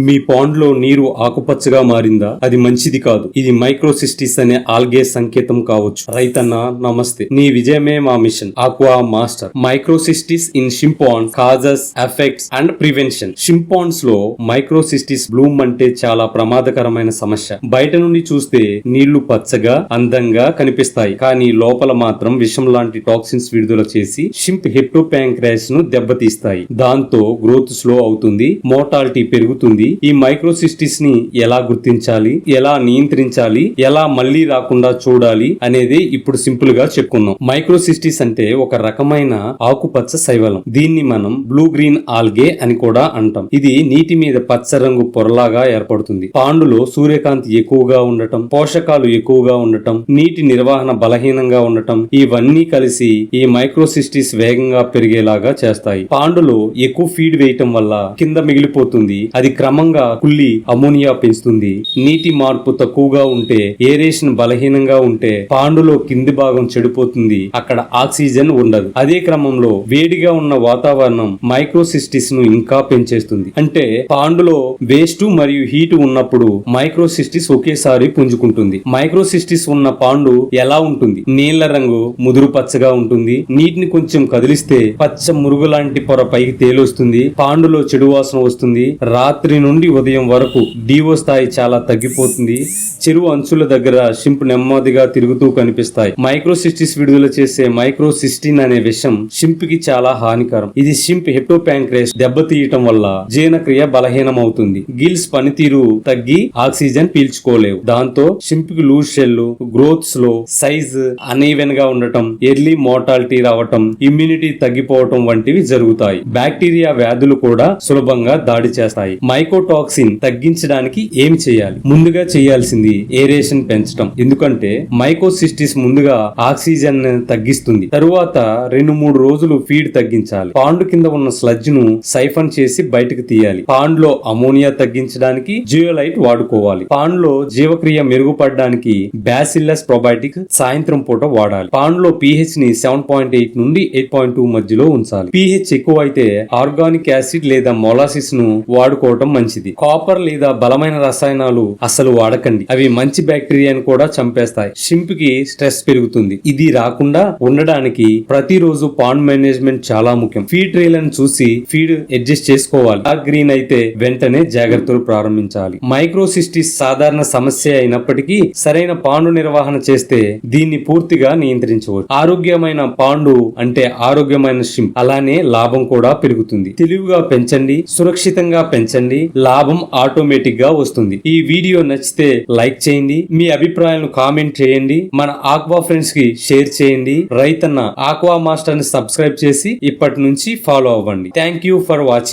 మీ pond లో నీరు ఆకుపచ్చగా మారిందా? అది మంచిది కాదు. ఇది మైక్రోసిస్టిస్ అనే ఆల్గే సంకేతం కావచ్చు. రైతన్న నమస్తే, నీ విజయమే మా mission. Aqua master. Microcystis in shrimp ponds causes, effects and prevention. Shrimp ponds లో మైక్రోసిస్టిస్ బ్లూమ్ అంటే చాలా ప్రమాదకరమైన సమస్య. బయట నుండి చూస్తే నీళ్లు పచ్చగా అందంగా కనిపిస్తాయి, కానీ లోపల మాత్రం విషం లాంటి టాక్సిన్స్ విడుదల చేసి షింప్ హెప్టోపాంక్రియాస్ ను దెబ్బతీస్తాయి. దాంతో గ్రోత్ స్లో అవుతుంది, మోర్టాలిటీ పెరుగుతుంది. ఈ మైక్రోసిస్టిస్ ని ఎలా గుర్తించాలి, ఎలా నియంత్రించాలి, ఎలా మళ్లీ రాకుండా చూడాలి అనేది ఇప్పుడు సింపుల్ గా చెప్పుకుందాం. మైక్రోసిస్టిస్ అంటే ఒక రకమైన ఆకుపచ్చ శైవలం. దీన్ని మనం బ్లూ గ్రీన్ ఆల్గే అని కూడా అంటాం. ఇది నీటి మీద పచ్చ రంగు పొరలాగా ఏర్పడుతుంది. పాండులో సూర్యకాంతి ఎక్కువగా ఉండటం, పోషకాలు ఎక్కువగా ఉండటం, నీటి నిర్వహణ బలహీనంగా ఉండటం, ఇవన్నీ కలిసి ఈ మైక్రోసిస్టిస్ వేగంగా పెరిగేలాగా చేస్తాయి. పాండులో ఎక్కువ ఫీడ్ వేయటం వల్ల కింద మిగిలిపోతుంది. అది క్రమంగా కుళ్ళి అమోనియా పెంచుతుంది. నీటి మార్పు తక్కువగా ఉంటే, ఏరేషన్ బలహీనంగా ఉంటే పాండులో కింది భాగం చెడిపోతుంది. అక్కడ ఆక్సిజన్ ఉండదు. అదే క్రమంలో వేడిగా ఉన్న వాతావరణం మైక్రోసిస్టిస్ ను ఇంకా పెంచేస్తుంది. అంటే పాండులో వేస్ట్ మరియు హీట్ ఉన్నప్పుడు మైక్రోసిస్టిస్ ఒకేసారి పుంజుకుంటుంది. మైక్రోసిస్టిస్ ఉన్న పాండు ఎలా ఉంటుంది? నీళ్ల రంగు ముదురు పచ్చగా ఉంటుంది. నీటిని కొంచెం కదిలిస్తే పచ్చ మురుగు లాంటి పొర పైకి తేలొస్తుంది. పాండులో చెడు వాసన వస్తుంది. రాత్రి నుండి ఉదయం వరకు డివో స్థాయి చాలా తగ్గిపోతుంది. చెరువు అంచుల దగ్గర షింప్ నెమ్మదిగా తిరుగుతూ కనిపిస్తాయి. మైక్రోసిస్టిస్ విడుదల చేసే మైక్రోసిస్టిన్ అనే విషం షింప్ కి చాలా హానికరం. ఇది షింప్ హెప్టోపాంక్రియాస్ దెబ్బతీయటం వల్ల జీర్ణక్రియ బలహీనం అవుతుంది. గిల్స్ పనితీరు తగ్గి ఆక్సిజన్ పీల్చుకోలేవు. దాంతో షింప్ కి loose shell, growth slow, size uneven గా ఉండటం, ఎర్లీ మోర్టాలిటీ రావటం, ఇమ్యూనిటీ తగ్గిపోవటం వంటివి జరుగుతాయి. బ్యాక్టీరియా వ్యాధులు కూడా సులభంగా దాడి చేస్తాయి. మైకోటాక్సిన్ తగ్గించడానికి ఏమి చేయాలి? ముందుగా చేయాల్సింది ఏరేషన్ పెంచడం. ఎందుకంటే మైకోసిస్టిస్ ముందుగా ఆక్సిజన్ తగ్గిస్తుంది. తరువాత 2-3 రోజులు ఫీడ్ తగ్గించాలి. పాండు కింద ఉన్న స్లడ్జ్ ను సైఫన్ చేసి బయటకు తీయాలి. పాండ్ లో అమోనియా తగ్గించడానికి జియోలైట్ వాడుకోవాలి. పాండ్ లో జీవక్రియ మెరుగుపడడానికి బ్యాసిల్లస్ ప్రోబయోటిక్ సాయంత్రం పూట వాడాలి. పాండ్ లో pH ని 7.8 నుండి 8.2 మధ్యలో ఉంచాలి. pH ఎక్కువ అయితే ఆర్గానిక్ యాసిడ్ లేదా మొలాసిస్ ను వాడుకోవటం మంచిది. కాపర్ లేదా బలమైన రసాయనాలు అసలు వాడకండి. అవి మంచి బ్యాక్టీరియాను కూడా చంపేస్తాయి. షింప్ కి స్ట్రెస్ పెరుగుతుంది. ఇది రాకుండా ఉండడానికి ప్రతిరోజు పాండ్ మేనేజ్మెంట్ చాలా ముఖ్యం. ఫీడ్ ట్రేలను చూసి ఫీడ్ అడ్జస్ట్ చేసుకోవాలి. డార్క్ గ్రీన్ అయితే వెంటనే జాగ్రత్తలు ప్రారంభించాలి. మైక్రోసిస్టిస్ సాధారణ సమస్య అయినప్పటికీ సరైన పాండు నిర్వహణ చేస్తే దీన్ని పూర్తిగా నియంత్రించవచ్చు. ఆరోగ్యమైన పాండు అంటే ఆరోగ్యమైన షింప్. అలానే లాభం కూడా పెరుగుతుంది. తెలివిగా పెంచండి, సురక్షితంగా పెంచండి, లాభం ఆటోమేటిక్ గా వస్తుంది. ఈ వీడియో నచ్చితే లైక్ చేయండి, మీ అభిప్రాయాలను కామెంట్ చేయండి, మన ఆక్వా ఫ్రెండ్స్ కి షేర్ చేయండి. రైతన్న ఆక్వా మాస్టర్ ని సబ్స్క్రైబ్ చేసి ఇప్పటి నుంచి ఫాలో అవ్వండి. Thank you for watching.